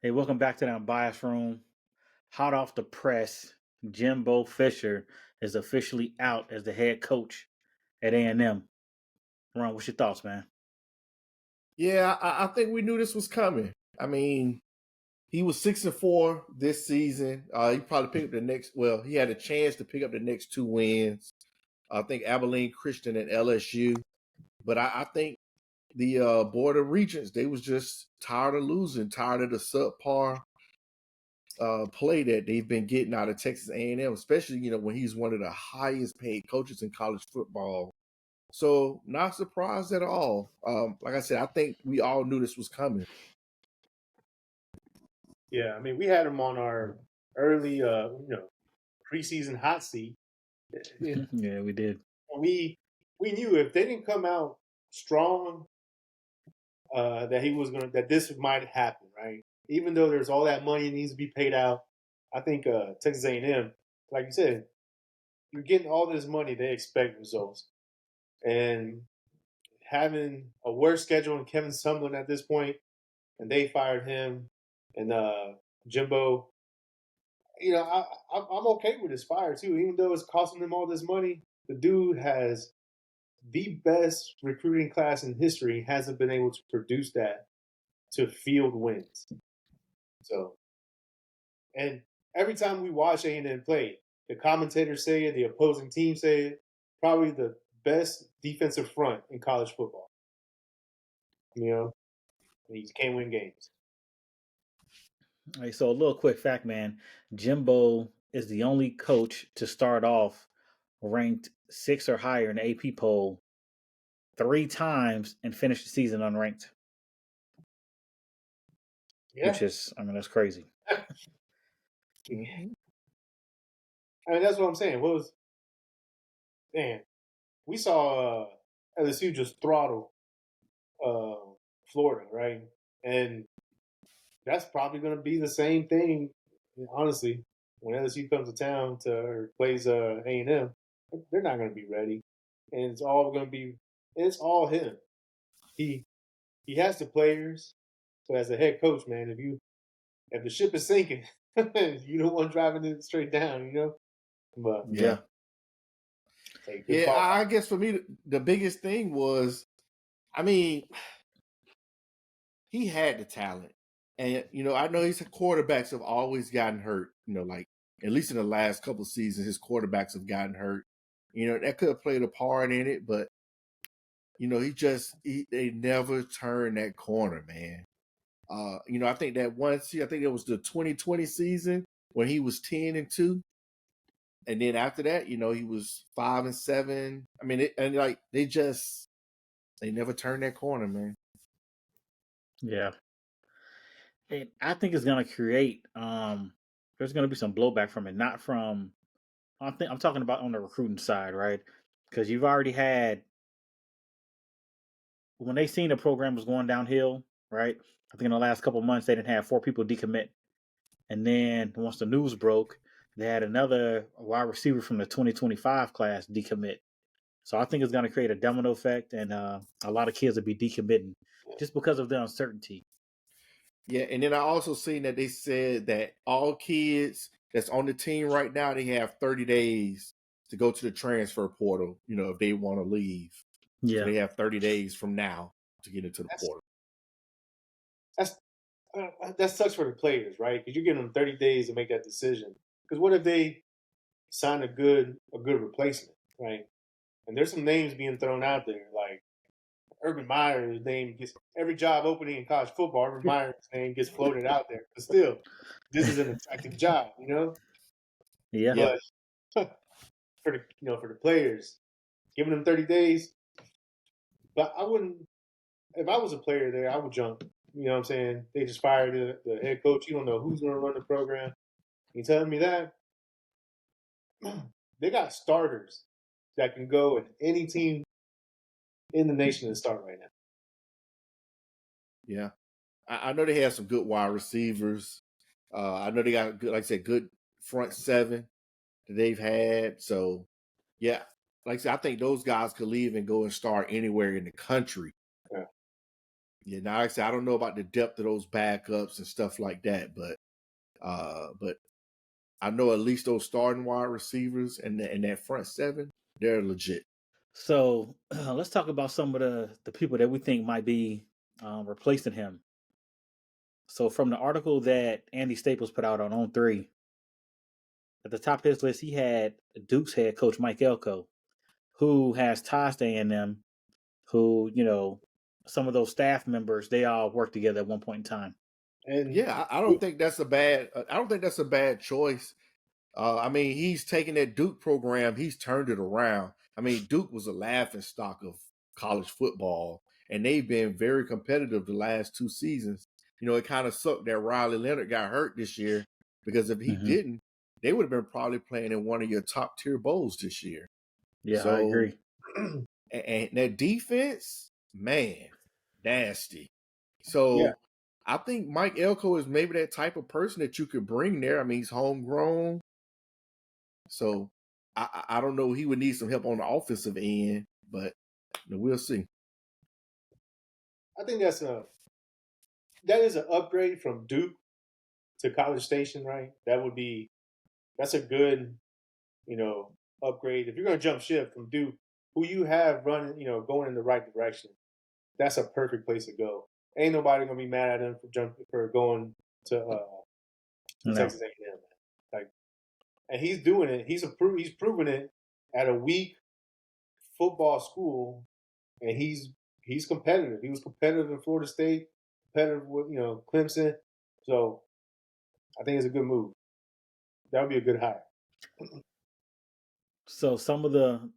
Hey, welcome back to the Unbiased Room. Hot off the press, Jimbo Fisher is officially out as the head coach at A&M. Ron, what's your thoughts, man? Yeah, I think we knew this was coming. I mean, he was 6-4 this season. He probably picked up the next. Well, he had a chance to pick up the next two wins. I think Abilene Christian and LSU. But I think the Board of Regents, they was just tired of losing, tired of the subpar play that they've been getting out of Texas A&M, especially when he's one of the highest paid coaches in college football. So not surprised at all. Like I said, I think we all knew this was coming. Yeah, I mean, we had him on our early, preseason hot seat. Yeah, we did. we we knew if they didn't come out strong, that this might happen, right? Even though there's all that money that needs to be paid out, I think Texas A&M, like you said, you're getting all this money, they expect results, and having a worse schedule than Kevin Sumlin at this point, and they fired him, and Jimbo. I'm okay with his fire too, even though it's costing them all this money. The dude has the best recruiting class in history, hasn't been able to produce that to field wins. So, and every time we watch A&M play, the commentators say it, the opposing team say it, probably the best defensive front in college football. And he can't win games. All right, so a little quick fact, man. Jimbo is the only coach to start off ranked 6 or higher in the AP poll 3 times and finish the season unranked. Yeah. Which is, that's crazy. Mm-hmm. I mean, that's what I'm saying. We saw LSU just throttle Florida, right? And that's probably going to be the same thing, honestly, when LSU comes to town or plays A&M. They're not going to be ready, and it's all him. He has the players, but as a head coach, man, if the ship is sinking, you don't want driving it straight down. But Yeah. Yeah, I guess for me, the biggest thing was, I mean, he had the talent. And, I know his quarterbacks have always gotten hurt, like at least in the last couple of seasons, his quarterbacks have gotten hurt. That could have played a part in it, but, they never turned that corner, man. I think that I think it was the 2020 season when he was 10-2. And then after that, he was 5-7. I mean, they never turned that corner, man. Yeah. And I think it's gonna create there's gonna be some blowback from it. Not from I'm talking about on the recruiting side, right? Because you've already had when they seen the program was going downhill, right? I think in the last couple of months they didn't have 4 people decommit. And then once the news broke, they had another wide receiver from the 2025 class decommit. So I think it's going to create a domino effect, and a lot of kids will be decommitting just because of the uncertainty. Yeah, and then I also seen that they said that all kids that's on the team right now, they have 30 days to go to the transfer portal, if they want to leave. Yeah. So they have 30 days from now to get into the portal. That sucks for the players, right? Because you're giving them 30 days to make that decision. Because what if they sign a good replacement, right? And there's some names being thrown out there, like Urban Meyer's name gets every job opening in college football. Urban Meyer's name gets floated out there, but still, this is an attractive job, Yeah. But for the players, giving them 30 days. But I wouldn't. If I was a player there, I would jump. You know what I'm saying? They just fired the head coach. You don't know who's going to run the program. You telling me that? They got starters that can go in any team in the nation and start right now. Yeah. I know they have some good wide receivers. I know they got good, like I said, good front seven that they've had. So, yeah, like I said, I think those guys could leave and go and start anywhere in the country. Yeah. Yeah, now like I said, I don't know about the depth of those backups and stuff like that, but I know at least those starting wide receivers and that front seven, they're legit. So let's talk about some of the people that we think might be replacing him. So from the article that Andy Staples put out on 3, at the top of his list, he had Duke's head coach Mike Elko, who has ties to A&M, who, some of those staff members, they all worked together at one point in time. And yeah, I don't think that's a bad. I don't think that's a bad choice. I mean, he's taken that Duke program, he's turned it around. I mean, Duke was a laughing stock of college football, and they've been very competitive the last 2 seasons. It kind of sucked that Riley Leonard got hurt this year, because if he didn't, they would have been probably playing in one of your top tier bowls this year. Yeah, I So, agree. and that defense, man, nasty. yeah, So I think Mike Elko is maybe that type of person that you could bring there. I mean, he's homegrown. So I don't know. He would need some help on the offensive end, but we'll see. I think that is an upgrade from Duke to College Station, right? That's a good, upgrade. If you're going to jump ship from Duke, who you have running, going in the right direction, that's a perfect place to go. Ain't nobody gonna be mad at him for going to No. Texas A&M. Like, and he's doing it. He's proven it at a weak football school, and he's competitive. He was competitive in Florida State, competitive with Clemson. So I think it's a good move. That would be a good hire. So some of the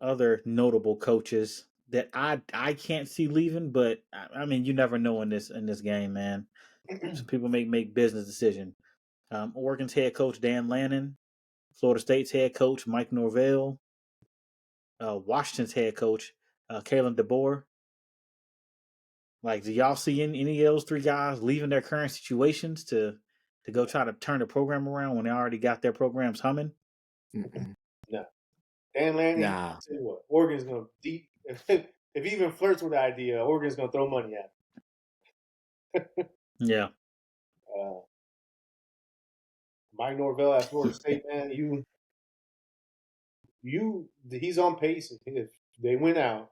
other notable coaches that I can't see leaving, but I mean, you never know in this game, man. Some people make business decisions. Oregon's head coach Dan Lannon, Florida State's head coach Mike Norvell, Washington's head coach Kalen DeBoer. Like, do y'all see any of those 3 guys leaving their current situations to go try to turn the program around when they already got their programs humming? No, Dan Lanning. Nah. Tell you what, Oregon's gonna deep. If he even flirts with the idea, Oregon's gonna throw money at him. Yeah. Mike Norvell at Florida State, man, he's on pace. If they win out,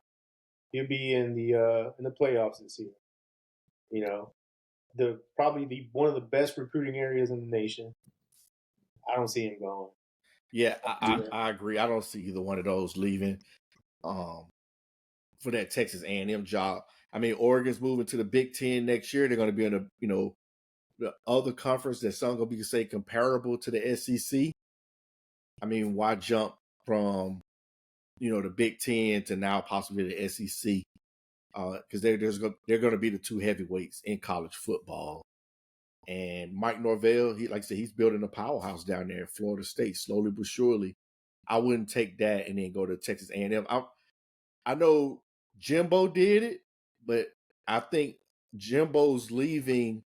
he'll be in the playoffs this year. Probably one of the best recruiting areas in the nation. I don't see him going. Yeah, I agree. I don't see either one of those leaving for that Texas A&M job. I mean, Oregon's moving to the Big Ten next year. They're going to be in the other conference that's some going to be, say, comparable to the SEC. I mean, why jump from the Big Ten to now possibly the SEC? Because they're going to be the 2 heavyweights in college football. And Mike Norvell, like I said, he's building a powerhouse down there in Florida State, slowly but surely. I wouldn't take that and then go to Texas A&M. I know Jimbo did it, but I think Jimbo's leaving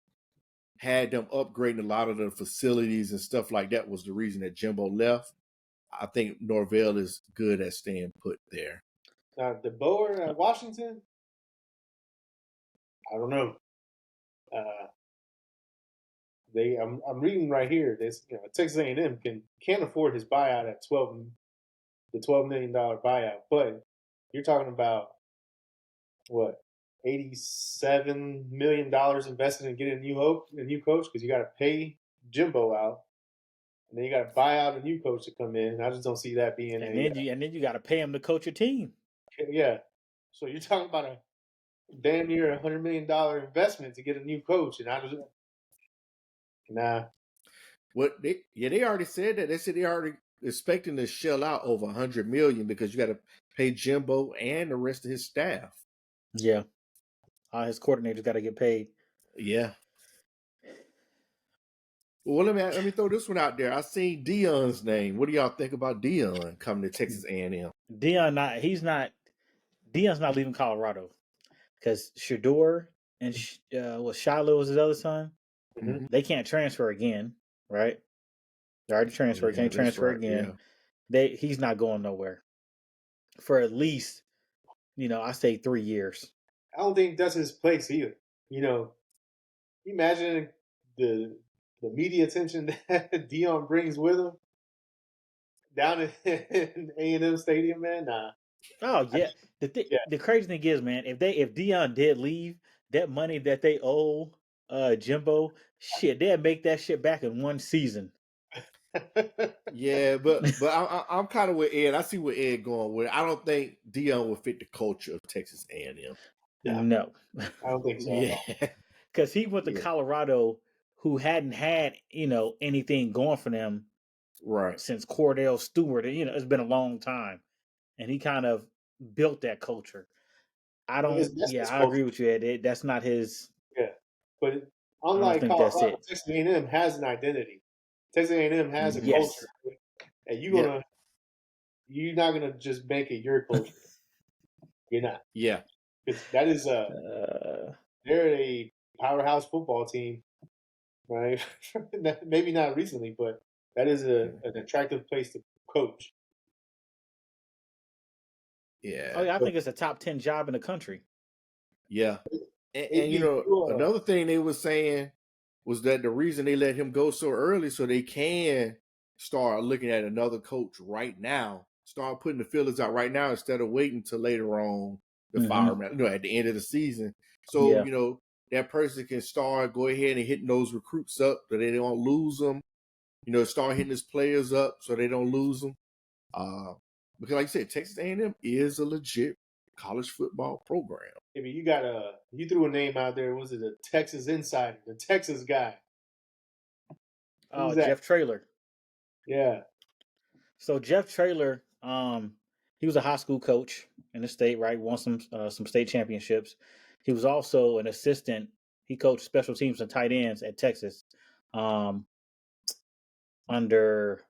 had them upgrading a lot of the facilities and stuff like that was the reason that Jimbo left. I think Norvell is good at staying put there. Now, DeBoer at Washington, I don't know. I'm reading right here. This Texas A&M can't afford his buyout at the $12 million buyout, but you're talking about what, $87 million invested in getting a new coach, because you got to pay Jimbo out, and then you got to buy out a new coach to come in. I just don't see that being. And then you got to pay him to coach your team. Yeah, so you're talking about a damn near $100 million investment to get a new coach, and I just nah. They already said that. They said they already expecting to shell out over $100 million because you got to pay Jimbo and the rest of his staff. Yeah, his coordinators got to get paid. Yeah. Well, let me throw this one out there. I seen Deion's name. What do y'all think about Deion coming to Texas A&M? Deion's not leaving Colorado, because Shador and Shiloh was his other son. Mm-hmm. They can't transfer again, right? They already transferred. Can't transfer again. Yeah. He's not going nowhere for at least, I say 3 years. I don't think that's his place either. You know, imagine the media attention that Dion brings with him down in A&M Stadium, man. Nah, Oh I, yeah. yeah, The crazy thing is, man, if Dion did leave, that money that they owe Jimbo, shit, they'd make that shit back in one season. Yeah, but I'm kind of with Ed. I see where Ed going with. I don't think Dion will fit the culture of Texas A&M. no, No. I don't think so at Yeah, all. Because he went to yeah, Colorado, who hadn't had, anything going for them right. since Cordell Stewart. It's been a long time. And he kind of built that culture. Well, that's his I culture. agree with you, Ed. That's not his, Yeah, but I don't unlike think that's Colorado, it. Texas A&M has an identity. Texas A&M has a culture, Yes. and Yeah, you're not gonna just make it your culture. You're not, yeah, because that is Uh, they're a powerhouse football team, right? Maybe not recently, but that is an attractive place to coach. oh, yeah, yeah, I But think it's a top 10 job in the country. yeah. they You give know, you another thing they were saying was that the reason they let him go so early so they can start looking at another coach right now, start putting the feelers out right now instead of waiting till later on the fire, Hmm. at the end of the season. So, Yeah. that person can start go ahead and hitting those recruits up so they don't lose them. Start hitting his players up so they don't lose them. Because like I said, Texas A&M is a legit college football program. I mean, you threw a name out there. Was it a Texas insider, the Texas guy? Oh, Who's that? Jeff Traylor. Yeah. So Jeff Traylor, he was a high school coach in the state, right? Won some state championships. He was also an assistant. He coached special teams and tight ends at Texas, um, under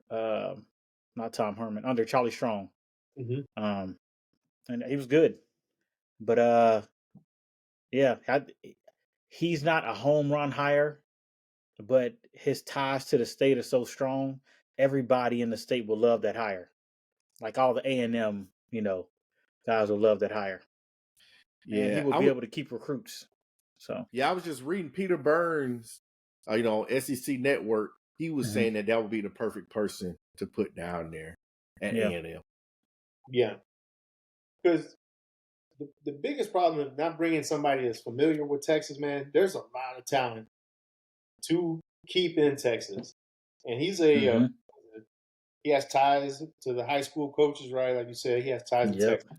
not Tom Herman, under Charlie Strong. Hmm. Um, and he was good. But yeah, he's not a home run hire, but his ties to the state are so strong. Everybody in the state will love that hire. Like all the A&M, guys will love that hire, and he Yeah, will be able to keep recruits. So, I was just reading Peter Burns, on SEC Network. He was mhm, saying that would be the perfect person to put down there at yeah, A&M. Yeah. Because the biggest problem of not bringing somebody that's familiar with Texas, man, there's a lot of talent to keep in Texas, and hmm, he has ties to the high school coaches, right? Like you said, he has ties in yep, Texas.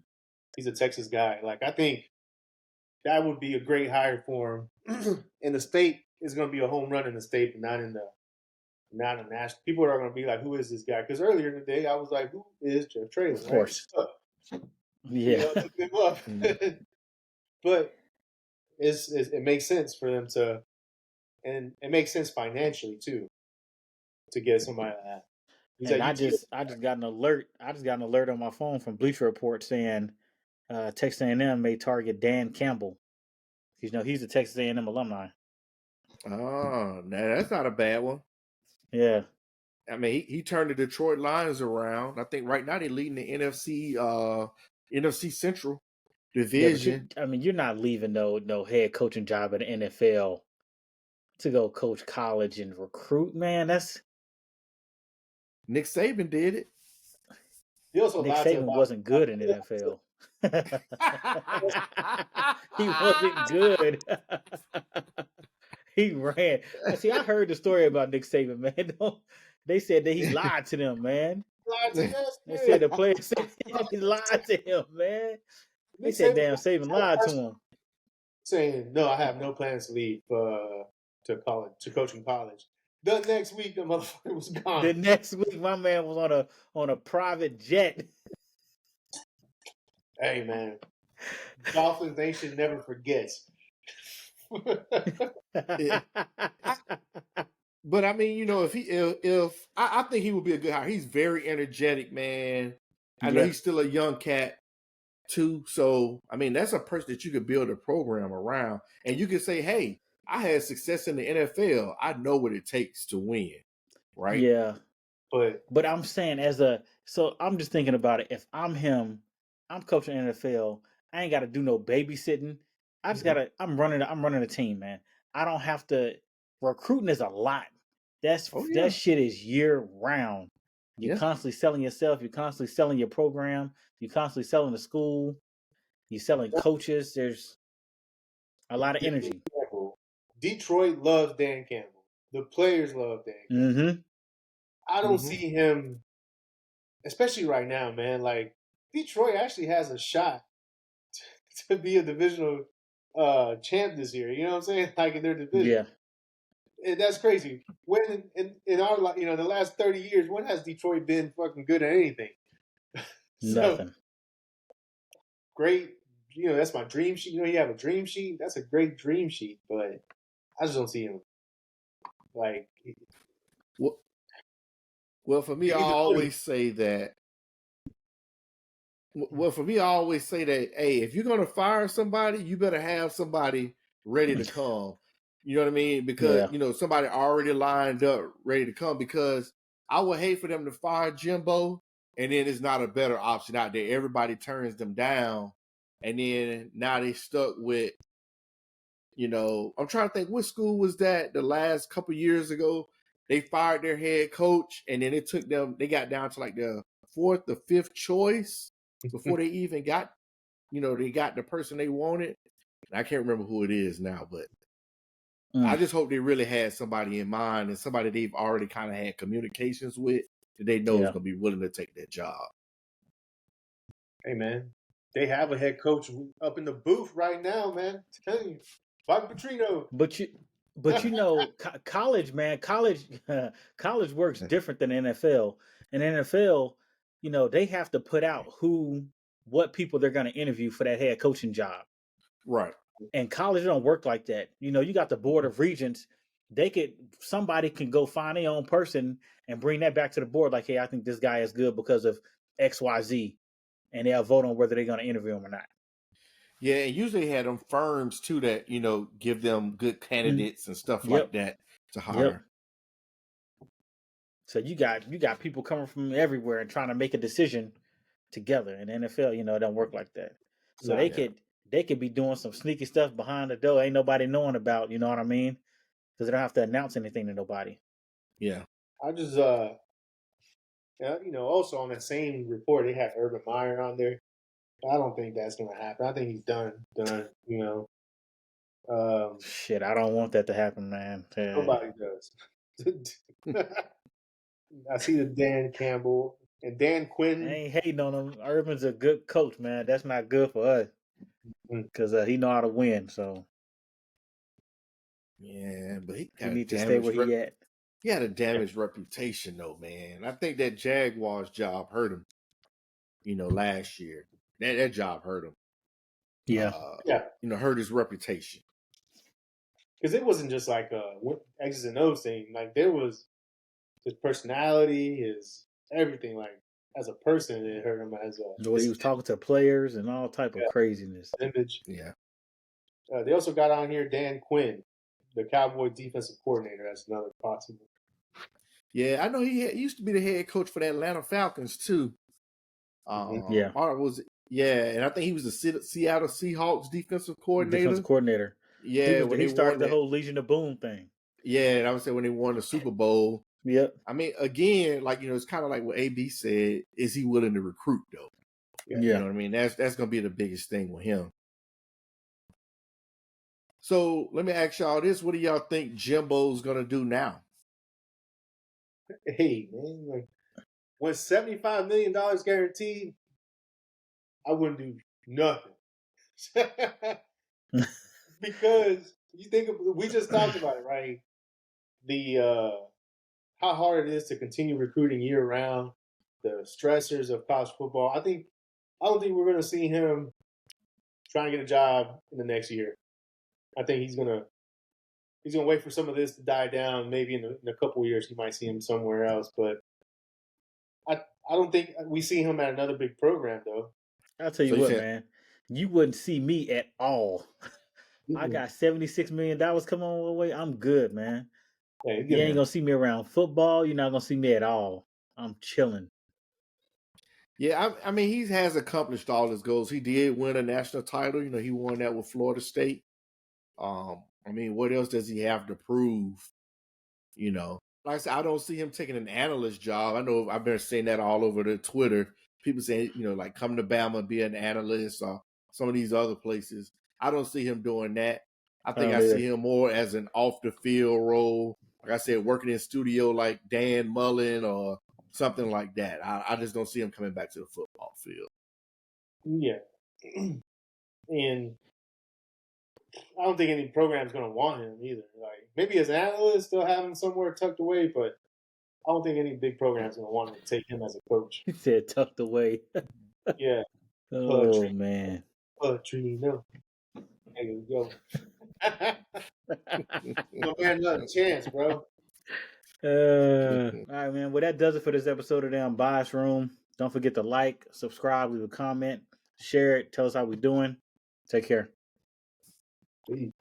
He's a Texas guy. Like I think that would be a great hire for him. In the state, it's going to be a home run in the state, but not a national. People are going to be like, "Who is this guy?" Because earlier in the day, I was like, "Who is Jeff Traylor?" of Right? course, So, yeah, look him up. Mhm. But it makes sense for them to, and it makes sense financially too to get somebody like that. He's and at UT. I just got an alert. I just got an alert on my phone from Bleacher Report saying Texas A&M may target Dan Campbell. He's a Texas A&M alumni. Oh, now that's not a bad one. Yeah, I mean, he turned the Detroit Lions around. I think right now they're leading the NFC Central yeah, but division. you're not leaving no head coaching job at the NFL to go coach college and recruit, man. That's Nick Saban did it. He also Nick lied to Saban about. wasn't good in the NFL. He wasn't good. He ran. See, I heard the story about Nick Saban, man. They said that he lied to them, man. Lied to us, They said the player said yeah. he lied to him, man. They Nick said Saban damn Saban lied to him. saying, "No, I have no plans to leave to college, to coaching college." The next week, the motherfucker was The gone. next week, my man was on a private jet. Hey, man, Dolphins Nation never forgets. Yeah. But I mean, if I think he would be a good hire. He's very energetic, man. I know Yeah, he's still a young cat too. So I mean, that's a person that you could build a program around, and you can say, "Hey, I had success in the NFL. I know what it takes to win." Right? yeah. But But I'm saying so I'm just thinking about it. If I'm him, I'm coaching NFL. I ain't got to do no babysitting. I'm running a team, man. I don't have to. Recruiting is a lot. Oh That yeah, shit is year round. You're yeah. constantly selling yourself. You're constantly selling your program. You're constantly selling the school. You're selling coaches. There's a lot of energy. Detroit loves Dan Campbell. The players love Dan Campbell. Mm-hmm. I don't Mm-hmm. see him, especially right now, man. Like Detroit actually has a shot to be a divisional champ this year. You know what I'm saying? Like in their division. Yeah. And that's crazy. When in our the last 30 years, when has Detroit been fucking good at anything? So Nothing. great. That's my dream sheet. You have a dream sheet. That's a great dream sheet, but I just don't see him. Like Well, for me, I always say that. Well, for me, I always say that, hey, if you're gonna fire somebody, you better have somebody ready to come. You know what I mean? Because Yeah. somebody already lined up, ready to come. Because I would hate for them to fire Jimbo, and then it's not a better option out there. Everybody turns them down, and then now they stuck with. I'm trying to think, what school was that the last couple years ago? They fired their head coach, and then it took them. They got down to like the fourth, or fifth choice before they even got, they got the person they wanted. And I can't remember who it is now, but I just hope they really had somebody in mind and somebody they've already kind of had communications with that they know is going to be willing to take that job. Hey, man, they have a head coach up in the booth right now, man. I'm telling you, Bobby Petrino. But college, man, college works different than NFL. In NFL, they have to put out what people they're going to interview for that head coaching job. Right. And college don't work like that. You got the board of regents. Somebody can go find their own person and bring that back to the board. Like, hey, I think this guy is good because of X, Y, Z, and they'll vote on whether they're going to interview him or not. Yeah, and usually had them firms too that give them good candidates and stuff like that to hire. Yep. So you got people coming from everywhere and trying to make a decision together. In the NFL, it don't work like that. So they could be doing some sneaky stuff behind the door, ain't nobody knowing about. You know what I mean? Because they don't have to announce anything to nobody. Yeah. I just also on that same report they had Urban Meyer on there. I don't think that's gonna happen. I think he's done. Shit, I don't want that to happen, man. Nobody does. I see the Dan Campbell and Dan Quinn. I ain't hating on him. Urban's a good coach, man. That's not good for us because he know how to win. So yeah, but he need to stay where he at. He had a damaged reputation, though, man. I think that Jaguars job hurt him. Last year, that job hurt him. Yeah, hurt his reputation. Because it wasn't just like a X's and O's thing. Like there was his personality, his everything. Like as a person, it hurt him as a. the way he was talking to players and all type of craziness. Image. Yeah. They also got on here Dan Quinn, the Cowboy defensive coordinator. That's another possible. Yeah, I know he used to be the head coach for the Atlanta Falcons too. Yeah. And I think he was the Seattle Seahawks defensive coordinator. Yeah, he started the whole Legion of Boom thing. Yeah, and I would say when they won the Super Bowl. Yep. I mean, again, it's kind of like what AB said. Is he willing to recruit though? Yeah. You know what I mean? That's going to be the biggest thing with him. So let me ask y'all this: what do y'all think Jimbo's going to do now? Hey man, like when $75 million guaranteed, I wouldn't do nothing. Because you think we just talked about it, right? The how hard it is to continue recruiting year round, the stressors of college football. I don't think we're going to see him try and get a job in the next year. I think he's gonna wait for some of this to die down. Maybe in a couple of years, he might see him somewhere else. But I don't think we see him at another big program though. I'll tell you man, you wouldn't see me at all. I got $76 million coming on the way. I'm good, man. Yeah, you ain't gonna see me around football. You're not gonna see me at all. I'm chilling. Yeah, I mean, he has accomplished all his goals. He did win a national title. You know, he won that with Florida State. I mean, what else does he have to prove? You know, like I said, I don't see him taking an analyst job. I know I've been saying that all over the Twitter. People saying, you know, like come to Bama, be an analyst, or some of these other places. I don't see him doing that. I think don't I either. see him more as an off the field role. Like I said, working in studio like Dan Mullen or something like that. I just don't see him coming back to the football field. Yeah. And I don't think any program's going to want him either. Like maybe as an analyst, they'll have him somewhere tucked away, but I don't think any big program's going to want to take him as a coach. He said tucked away. Yeah. Oh man. Poetry, no. There you go. No man, nothing chance, bro. All right, man. Well, that does it for this episode of the Unbiased Room. Don't forget to like, subscribe, leave a comment, share it, tell us how we're doing. Take care. Peace.